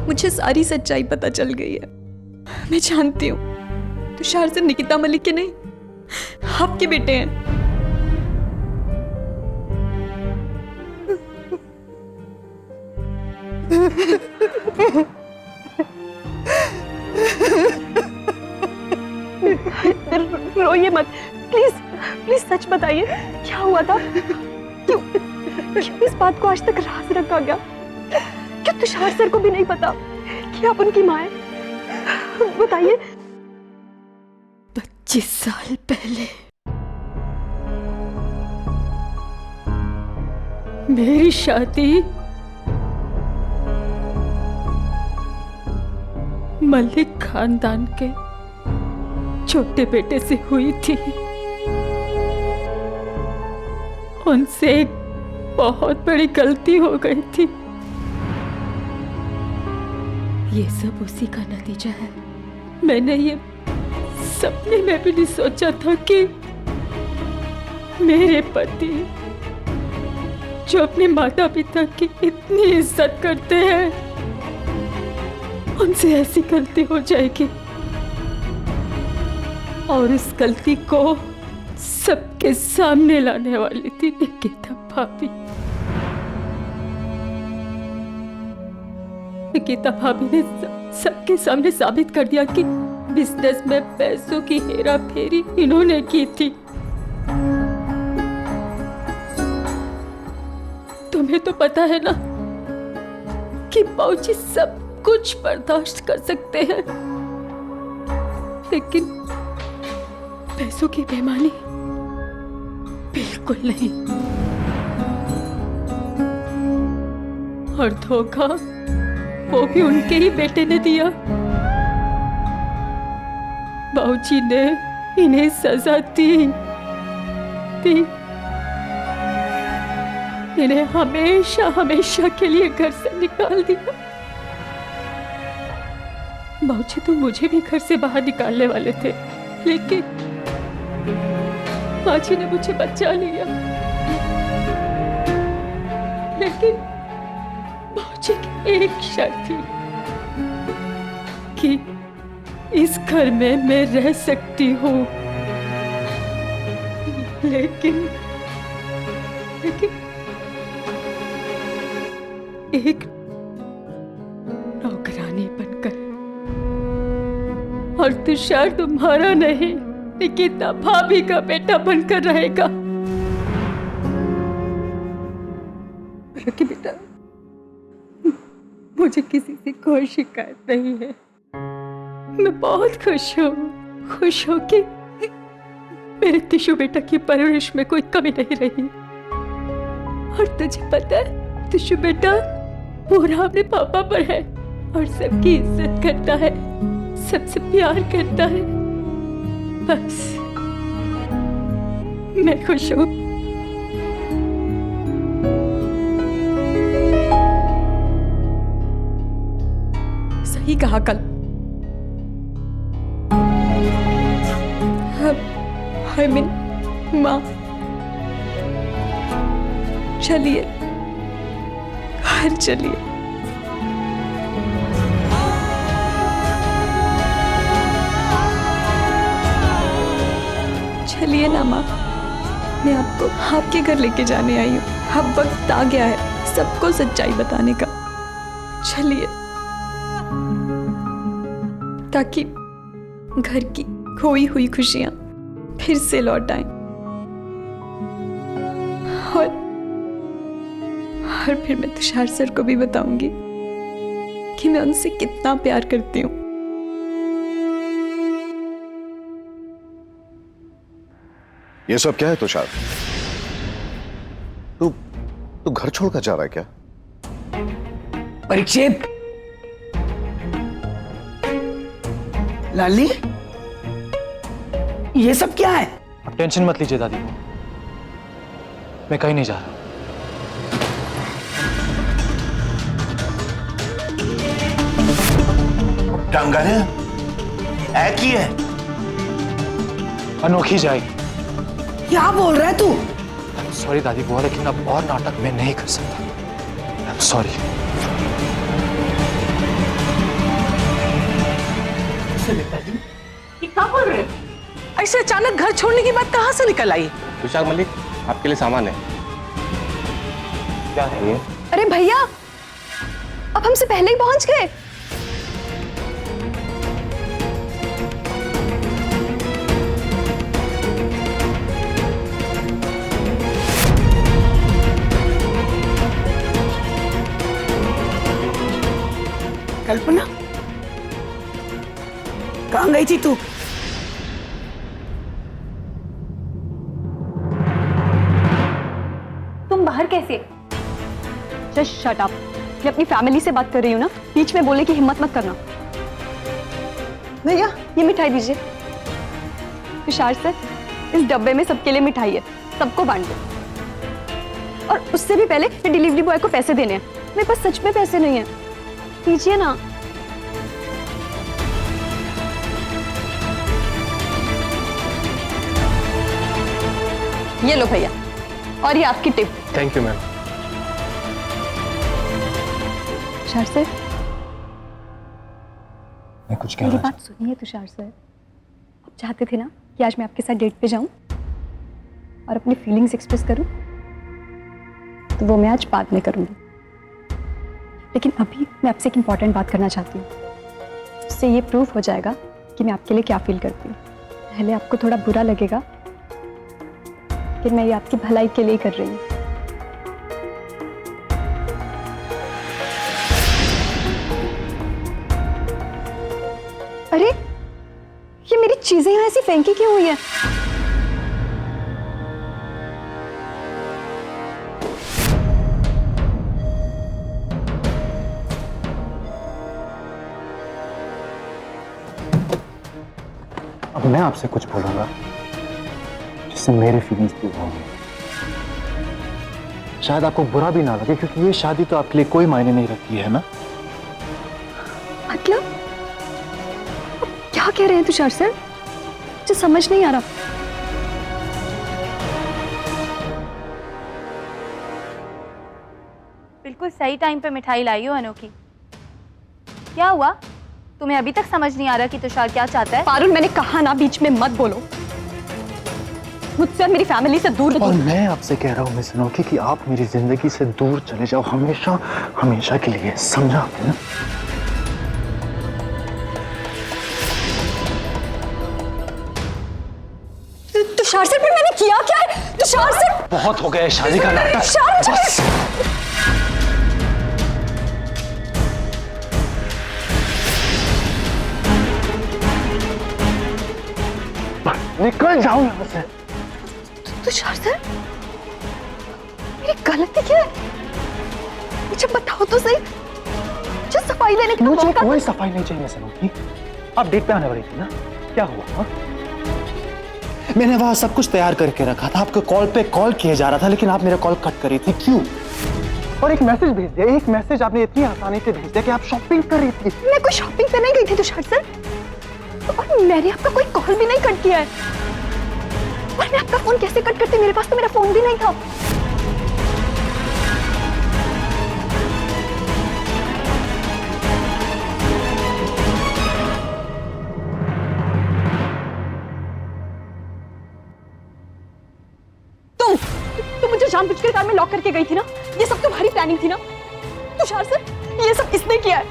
मुझे सारी सच्चाई पता चल गई है। मैं जानती हूँ तुषार सिर्फ निकिता मलिक के नहीं, आपके बेटे हैं। रोइए मत, प्लीज प्लीज सच बताइए, क्या हुआ था? क्यों क्यों इस बात को आज तक राज रखा गया? क्यों तुषार सर को भी नहीं पता कि आप उनकी मां हैं? बताइए। 25 साल पहले मेरी शादी मलिक खानदान के छोटे बेटे से हुई थी। उनसे एक बहुत बड़ी गलती हो गई थी। ये सब उसी का नतीजा है। मैंने ये सपने में भी नहीं सोचा था कि मेरे पति जो अपने माता पिता की इतनी इज्जत करते हैं, उनसे ऐसी गलती हो जाएगी। और उस गलती को सबके सामने लाने वाली थी निकिता भाभी। निकिता भाभी ने सबके सामने साबित कर दिया कि बिजनेस में पैसों की हेरा फेरी इन्होंने की थी। तुम्हें तो पता है ना कि बाबूजी सब कुछ बर्दाश्त कर सकते हैं, लेकिन पैसों की बेईमानी बिल्कुल नहीं। और धोखा वो भी उनके ही बेटे ने दिया। बाबूजी ने इन्हें सजा दी। इन्हें हमेशा हमेशा के लिए घर से निकाल दिया। बाबूजी तो मुझे भी घर से बाहर निकालने वाले थे, लेकिन माँ जी ने मुझे बचा लिया। लेकिन बाबूजी की एक शर्त थी कि इस घर में मैं रह सकती हूँ, लेकिन एक नौकरानी बनकर। और तुषार तुम्हारा नहीं, निकिता भाभी का बेटा बनकर रहेगा। बेटा, मुझे किसी से कोई शिकायत नहीं है। मैं बहुत खुश हूँ कि मेरे तिशु बेटा की परवरिश में कोई कमी नहीं रही। और तुझे पता है, तिशु बेटा पूरा अपने पापा पर है और सबकी इज्जत करता है, सबसे प्यार करता है। बस मैं खुश हूँ। सही कहा कल। माँ, चलिए घर चलिए। चलिए ना माँ, मैं आपको आपके घर लेके जाने आई हूँ। अब वक्त आ गया है सबको सच्चाई बताने का। चलिए, ताकि घर की खोई हुई खुशियां फिर से लौट आएं। और फिर मैं तुषार सर को भी बताऊंगी कि मैं उनसे कितना प्यार करती हूँ। ये सब क्या है तुषार? तू घर छोड़कर जा रहा है क्या? परीक्षित, लाली, ये सब क्या है? अब टेंशन मत लीजिए दादी, मैं कहीं नहीं जा रहा। टंगर है की है, अनोखी जाएगी। क्या बोल रहा है तू? सॉरी दादी बुआ, लेकिन अब और नाटक मैं नहीं कर सकता। सॉरी। ऐसे अचानक घर छोड़ने की बात कहाँ से निकल आई? तुषार मलिक, आपके लिए सामान है। क्या है ये? अरे भैया, अब हमसे पहले ही पहुंच गए। कल्पना, कहाँ गई थी तू? तुम बाहर कैसे? Just shut up. मैं अपनी फैमिली से बात कर रही हूँ ना, बीच में बोलने की हिम्मत मत करना। भैया, ये मिठाई दीजिए। तुषार सर, इस डब्बे में सबके लिए मिठाई है, सबको बांट दो। और उससे भी पहले डिलीवरी बॉय को पैसे देने हैं। मेरे पास सच में पैसे नहीं है, दीजिए ना। ये लो भैया, और ये आपकी tip. Thank you ma'am. Tushar sir, मैं कुछ मेरी बात सुनिए तुषार सर। आप चाहते थे ना कि आज मैं आपके साथ डेट पे जाऊं और अपनी फीलिंग्स एक्सप्रेस करूं, तो वो मैं आज बाद में करूंगी। लेकिन अभी मैं आपसे एक इंपॉर्टेंट बात करना चाहती हूँ। इससे ये प्रूव हो जाएगा कि मैं आपके लिए क्या फील करती हूँ। पहले आपको थोड़ा बुरा लगेगा, लेकिन मैं ये आपकी भलाई के लिए कर रही हूँ। अरे, ये मेरी चीजें यहाँ ऐसी फेंकी क्यों हुई है? अब मैं आपसे कुछ बोलूंगा जिससे मेरे फीलिंग्स प्रूव होंगे। शायद आपको बुरा भी ना लगे, क्योंकि ये शादी तो आपके लिए कोई मायने नहीं रखती है ना। मतलब आप क्या कह रहे हैं तुषार सर? मुझे समझ नहीं आ रहा। बिल्कुल सही टाइम पे मिठाई लाई हो अनोखी। क्या हुआ? तुम्हें अभी तक समझ नहीं आ रहा कि तुषार क्या चाहता है? पारुल, मैंने कहा ना बीच में मत बोलो। मुझसे और मेरी फैमिली से दूर और मैं आपसे कह रहा हूँ मिस अनोखी कि आप मेरी जिंदगी से दूर चले जाओ, हमेशा हमेशा के लिए। समझा आपने ना? तुषार सर, फिर मैंने किया क्या है? तुषार सर, बहुत हो गया शादी का नाटक। तुषार, निकल जाओ यहाँ से। तुषार सर, मेरी गलती क्या है? मुझे बताओ तो सही। मुझे सफाई लेने का मुझे मौका कोई सफाई नहीं चाहिए मिस अनोखी। आप डेट पे आने वाली थी ना, क्या हुआ? हा? मैंने वहां सब कुछ तैयार करके रखा था, आपको कॉल पे कॉल किया जा रहा था, लेकिन आप मेरा कॉल कट करी थी। क्यों? और एक मैसेज भेज दिया, एक मैसेज आपने इतनी आसानी से भेज दिया कि आप शॉपिंग कर रही थी। मैं कोई शॉपिंग पे नहीं गई थी तुषार सर, और मैंने आपका कोई कॉल भी नहीं कट किया है। और मैं आपका फोन कैसे कट करती? मेरे पास तो मेरा फोन भी नहीं था। तुम मुझे जानबूझकर कार में लॉक करके गई थी ना? ये सब तुम्हारी प्लानिंग थी ना? तुषार सर, ये सब इसने किया है।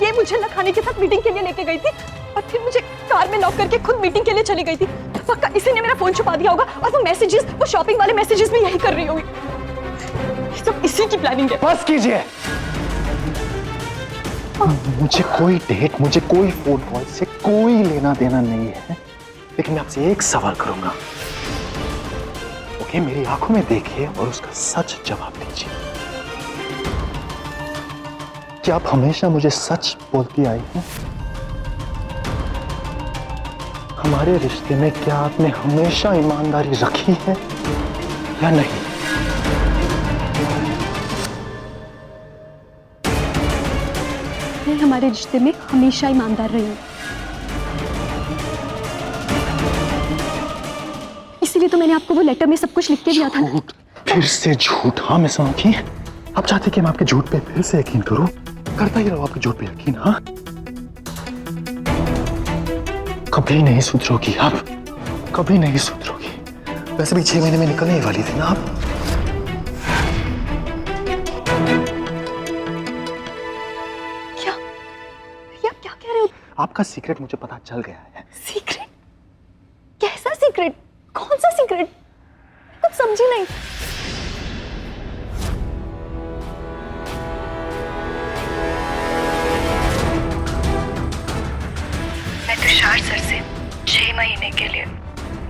ये मुझे लखानी के साथ मीटिंग के लिए लेके गई थी और फिर मुझे कार में लॉक करके खुद मीटिंग के लिए चली गई थी। पक्का इसी ने मेरा फोन छुपा दिया होगा, और वो मैसेजेस, वो शॉपिंग वाले मैसेजेस भी यही कर रही होगी। ये सब इसी की प्लानिंग है। बस कीजिए। मुझे कोई डेट, मुझे कोई फोन कॉल से कोई लेना देना नहीं है, लेकिन मैं आपसे एक सवाल करूंगा। ओके, मेरी आंखों में देखिए और उसका सच जवाब दीजिए। क्या आप हमेशा मुझे सच बोलती आई हैं? हमारे रिश्ते में क्या आपने हमेशा ईमानदारी रखी है या नहीं? मैं हमारे रिश्ते में हमेशा ईमानदार रही हूँ, इसीलिए तो मैंने आपको वो लेटर में सब कुछ लिख के दिया था। झूठ, फिर से झूठ। हाँ मिस अनोखी, आप चाहते कि मैं आपके झूठ पे फिर से यकीन करूं? करता ही रहो आपके झूठ पे यकीन। हाँ, कभी नहीं सुधरोगी आप, कभी नहीं सुधरोगी। वैसे भी 6 महीने में निकलने ही वाली थी ना आप। क्या कह रहे हो? आपका सीक्रेट मुझे पता चल गया है। सीक्रेट? कैसा सीक्रेट? कौन सा सीक्रेट? कुछ समझी नहीं। मैं तुषार सर से 6 महीने के लिए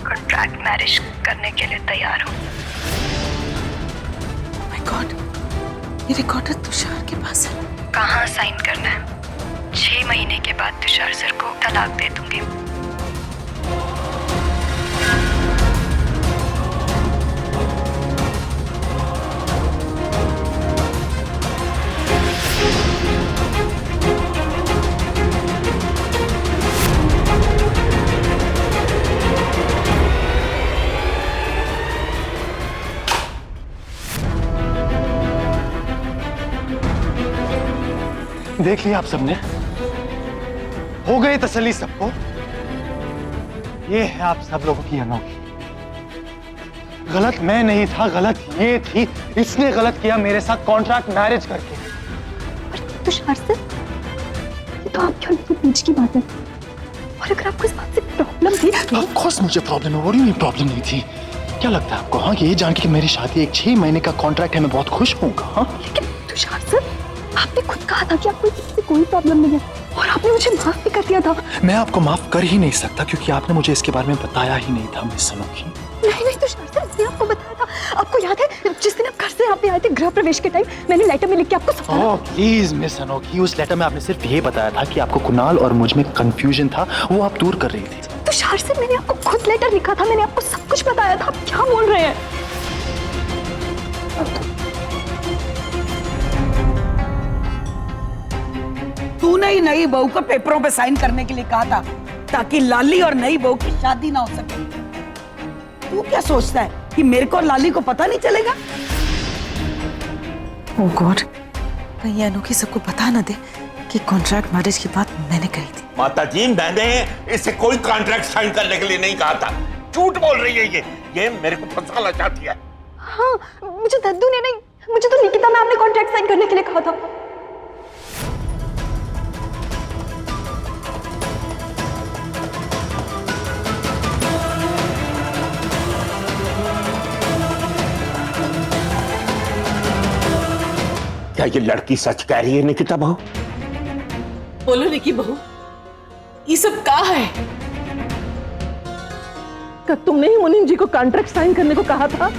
कॉन्ट्रैक्ट मैरिज करने के लिए तैयार हूँ। Oh my God, ये रिकॉर्डर तुषार के पास है। कहाँ साइन करना है? 6 महीने के बाद तुषार सर को तलाक दे दूंगी। देख लिया आप सबने, हो गई तसल्ली सबको। ये है आप सब लोगों की अनोखी। गलत मैं नहीं था, गलत ये थी। इसने गलत किया मेरे साथ कॉन्ट्रैक्ट मैरिज करके। तुषार सर, ये तो आपके और मेरे बीच की बात है, और अगर आपको इस बात से प्रॉब्लम थी। ऑफ कोर्स मुझे प्रॉब्लम है, वो नहीं प्रॉब्लम नहीं थी। क्या लगता है आपको हाँ कि ये जान के कि मेरी शादी एक 6 महीने का कॉन्ट्रैक्ट है मैं बहुत खुश होऊंगा? हाँ, लेकिन तुषार सर, आपने खुद कहा था कि आपको इससे कोई प्रॉब्लम नहीं है, और आपने मुझे माफ भी कर दिया था। मैं आपको माफ कर ही नहीं सकता क्योंकि आपने मुझे इसके बारे में बताया ही नहीं था मिस अनोखी। नहीं तुषार सर, इसने आपको बताया था। आपको याद है जिस दिन आप घर से यहाँ पे आए थे गृह प्रवेश के टाइम, मैंने लेटर में लिख के आपको समझाया। ओह प्लीज मिस अनोखी, उस लेटर में आपने सिर्फ ये बताया था कि आपको कुणाल और मुझ में कंफ्यूजन था, वो आप दूर कर रही थी। तुषार सर, मैंने आपको खुद लेटर लिखा था, मैंने आपको सब कुछ बताया था। आप क्या बोल रहे हैं? तूने ही नई बहू को पेपरों पे साइन करने के लिए कहा था ताकि लाली और नई बहू की शादी ना हो सके। तू क्या सोचता है कि मेरे को और लाली को पता नहीं चलेगा? Oh God, कहीं अनोखी सबको बता ना दे कि कॉन्ट्रैक्ट मैरिज की बात मैंने कही थी। माता जी, मैंने इसे कोई कॉन्ट्रैक्ट साइन करने के लिए नहीं कहा था। झूठ बोल रही है ये मेरे को फंसाना चाहती है। हाँ, मुझे दद्दू ने नहीं, मुझे तो निकिता मैम ने कॉन्ट्रैक्ट साइन करने के लिए कहा था। क्या ये लड़की सच कह रही है निकिता बहू? बोलो निकी बहू, ये सब क्या है? क्या तुमने ही मुनीम जी को कॉन्ट्रैक्ट साइन करने को कहा था?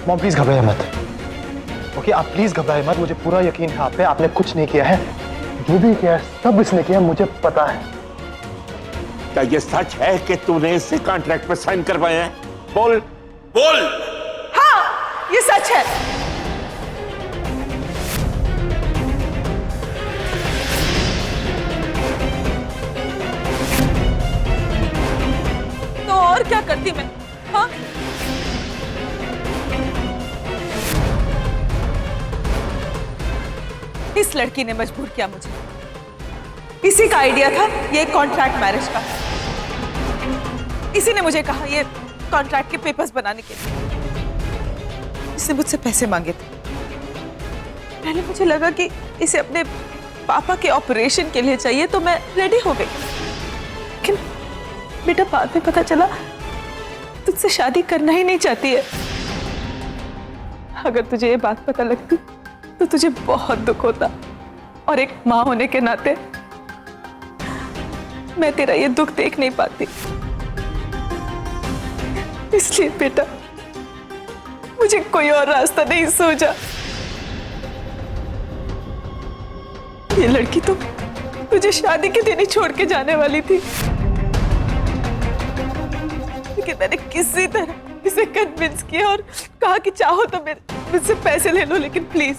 मॉम प्लीज घबराइए मत। ओके, आप प्लीज घबराइए मत। मुझे पूरा यकीन है आप पे, आपने कुछ नहीं किया है। जो भी किया है सब इसने किया, मुझे पता है। क्या ये सच है कि तूने इससे कॉन्ट्रैक्ट पे साइन करवाए हैं? बोल बोल। हाँ, ये सच है। तो और क्या करती मैं? हाँ, इस लड़की ने मजबूर किया मुझे। इसी का आइडिया था ये कॉन्ट्रैक्ट मैरिज का। इसी ने मुझे कहा ये कॉन्ट्रैक्ट के पेपर्स बनाने के लिए। इसने मुझसे पैसे मांगे थे। पहले मुझे लगा कि इसे अपने पापा के ऑपरेशन के लिए चाहिए, तो मैं रेडी हो गई। लेकिन बेटा बाद में पता चला तुझसे शादी करना ही नहीं चाहती है। अगर तुझे ये बात पता लगती तो तुझे बहुत दुख होता, और एक माँ होने के नाते मैं तेरा ये दुख देख नहीं पाती। इसलिए बेटा मुझे कोई और रास्ता नहीं सूझा। ये लड़की तो तुझे शादी के दिन ही छोड़ के जाने वाली थी, लेकिन मैंने किसी तरह इसे कन्विंस किया और कहा कि चाहो तो मुझसे पैसे ले लो, लेकिन प्लीज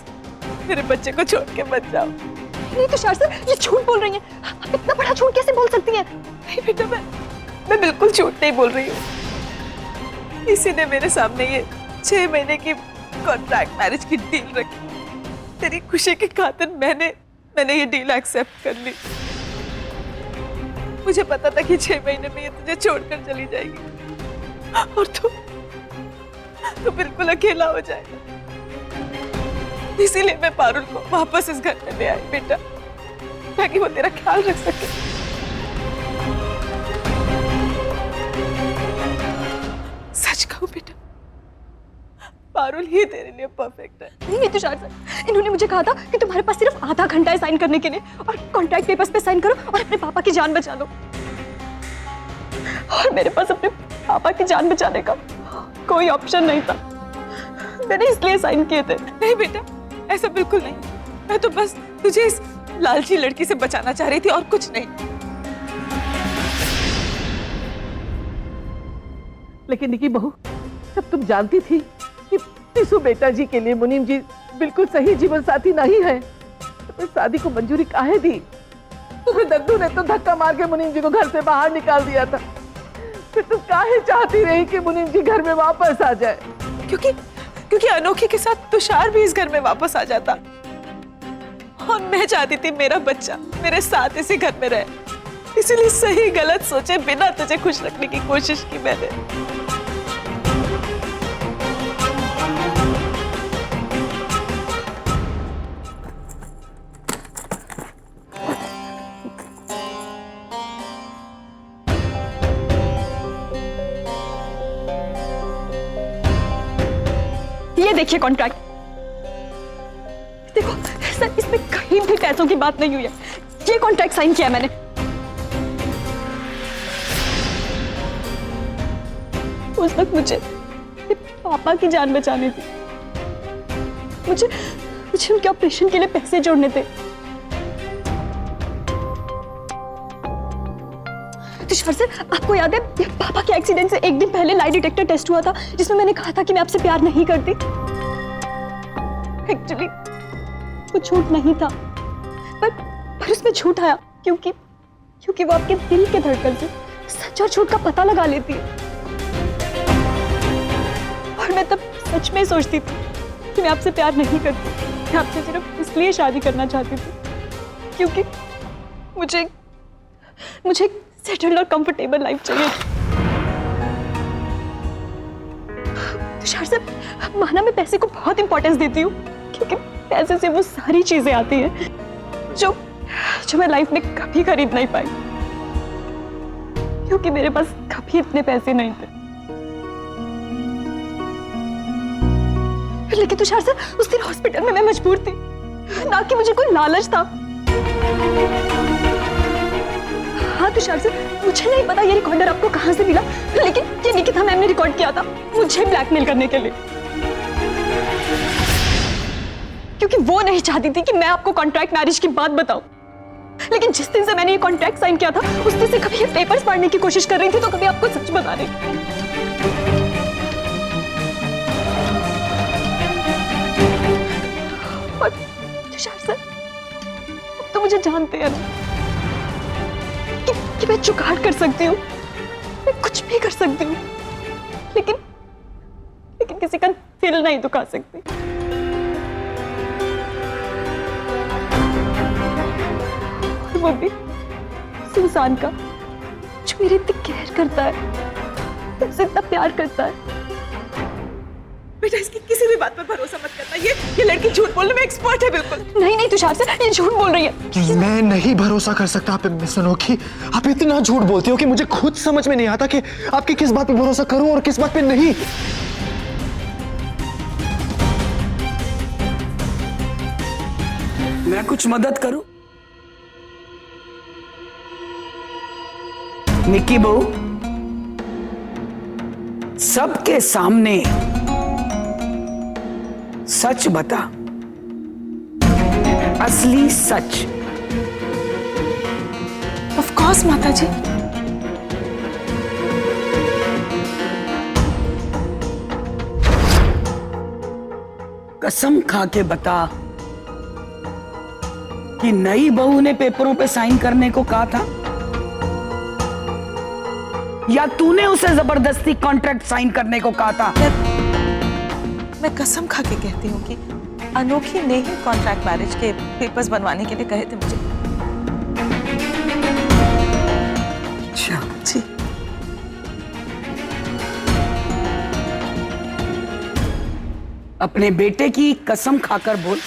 मेरे बच्चे को छोड़ के मत जाओ। नहीं तुषार सर, ये झूठ बोल रही हैं। आप इतना बड़ा झूठ कैसे बोल सकती हैं? नहीं बेटा, मैं बिल्कुल झूठ नहीं बोल रही हूँ। इसी ने मेरे सामने ये 6 महीने की कॉन्ट्रैक्ट मैरिज की डील रखी। तेरी खुशी की खातिर मैंने ये डील एक्सेप्ट कर ली। मुझे पता था कि 6 महीने में ये तुझे छोड़कर चली जाएगी और तू बिल्कुल अकेला हो जाएगा। इसीलिए मैं पारुल को वापस इस घर में ले आई बेटा, ताकि वो तेरा ख्याल रख सके। सच कहूं बेटा, पारुल ही तेरे लिए परफेक्ट है। नहीं तुषार सर, इन्होंने मुझे कहा था कि तुम्हारे पास सिर्फ आधा घंटा है साइन करने के लिए, और कॉन्ट्रैक्ट पेपर्स पे साइन करो और अपने पापा की जान बचा लो। और मेरे पास अपने पापा की जान बचाने का कोई ऑप्शन नहीं था, मैंने इसलिए साइन किए थे। नहीं बेटा, ऐसा बिल्कुल नहीं। मैं तो बस तुझे इस लालची लड़की से बचाना चाह रही थी और कुछ नहीं। लेकिन निकी बहू, जब तुम जानती थी कि टिसू बेटा जी के लिए मुनीम जी बिल्कुल सही जीवन साथी नहीं है, तो शादी को मंजूरी काहे दी? तुम्हें दद्दू ने तो धक्का मार के मुनीम जी को घर से बाहर निकाल दिया था। फिर तुम काहे चाहती रही कि मुनीम जी घर में वापस आ जाए? क्योंकि अनोखी के साथ तुषार भी इस घर में वापस आ जाता, और मैं चाहती थी मेरा बच्चा मेरे साथ इसी घर में रहे। इसीलिए सही गलत सोचे बिना तुझे खुश रखने की कोशिश की मैंने। ये देखिए कॉन्ट्रैक्ट, देखो सर, इसमें कहीं भी पैसों की बात नहीं हुई है। ये कॉन्ट्रैक्ट साइन किया मैंने। उस वक्त मुझे पापा की जान बचानी थी, मुझे उनके ऑपरेशन के लिए पैसे जोड़ने थे। तुषार सर, आपको याद है पापा के एक्सीडेंट से एक दिन पहले लाई डिटेक्टर टेस्ट हुआ था, जिसमें मैंने कहा था कि मैं आपसे प्यार नहीं करती। एक्चुअली वो झूठ नहीं था, पर उसमें झूठ आया क्योंकि वो आपके दिल के धड़कन से सच और झूठ का पता लगा लेती है। और मैं तब सच में सोचती थी कि मैं आपसे प्यार नहीं करती, मैं आपसे सिर्फ इसलिए शादी करना चाहती थी क्योंकि मुझे सेटल्ड और कंफर्टेबल लाइफ चाहिए। तुषार सर, माना मैं पैसे को बहुत इंपॉर्टेंस देती हूँ, क्योंकि पैसे से वो सारी चीजें आती हैं जो मैं लाइफ में कभी खरीद नहीं पाई, क्योंकि मेरे पास कभी इतने पैसे नहीं थे। लेकिन तुषार सर, उस दिन हॉस्पिटल में मैं मजबूर थी, ना कि मुझे कोई लालच था। हाँ तुषार सर, मुझे नहीं पता ये रिकॉर्डर आपको कहां से मिला, लेकिन ये निकिता मैम ने रिकॉर्ड किया था मुझे ब्लैकमेल करने के लिए, क्योंकि वो नहीं चाहती थी कि मैं आपको कॉन्ट्रैक्ट मैरिज की बात बताऊं। लेकिन जिस दिन से मैंने ये कॉन्ट्रैक्ट साइन किया था, उस दिन से कभी ये पेपर्स पढ़ने की कोशिश कर रही थी, तो कभी आपको सच बताने की। और तुषार सर, अब तो मुझे जानते हैं कि मैं जुगाड़ कर सकती हूँ, मैं कुछ भी कर सकती हूँ, लेकिन किसी का दिल नहीं दुखा सकती। और वो भी सुसान का, जो मेरी इतनी केयर करता है, मुझसे इतना प्यार करता है। बेटा, इसकी किसी भी बात पर भरोसा मत करना। ये लड़की झूठ बोलने में एक्सपर्ट है बिल्कुल। नहीं तुषार सर, ये झूठ बोल रही है। मैं नहीं भरोसा कर सकता आप पे मिस अनोखी। आप इतना झूठ बोलती हो कि मुझे खुद समझ में नहीं आता कि आपकी किस बात पे भरोसा करूं और किस बात पे नहीं। मैं कुछ मदद करूं? निक्की बहू, सबके सामने सच बता, असली सच। ऑफ कोर्स माता जी। कसम खा के बता कि नई बहू ने पेपरों पे साइन करने को कहा था, या तूने उसे जबरदस्ती कॉन्ट्रैक्ट साइन करने को कहा था? मैं कसम खा के कहती हूँ कि अनोखी ने ही कॉन्ट्रैक्ट मैरिज के पेपर्स बनवाने के लिए कहे थे मुझे। अपने बेटे की कसम खाकर बोल।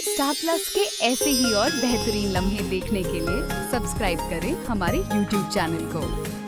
स्टार प्लस के ऐसे ही और बेहतरीन लम्हे देखने के लिए सब्सक्राइब करें हमारे YouTube चैनल को।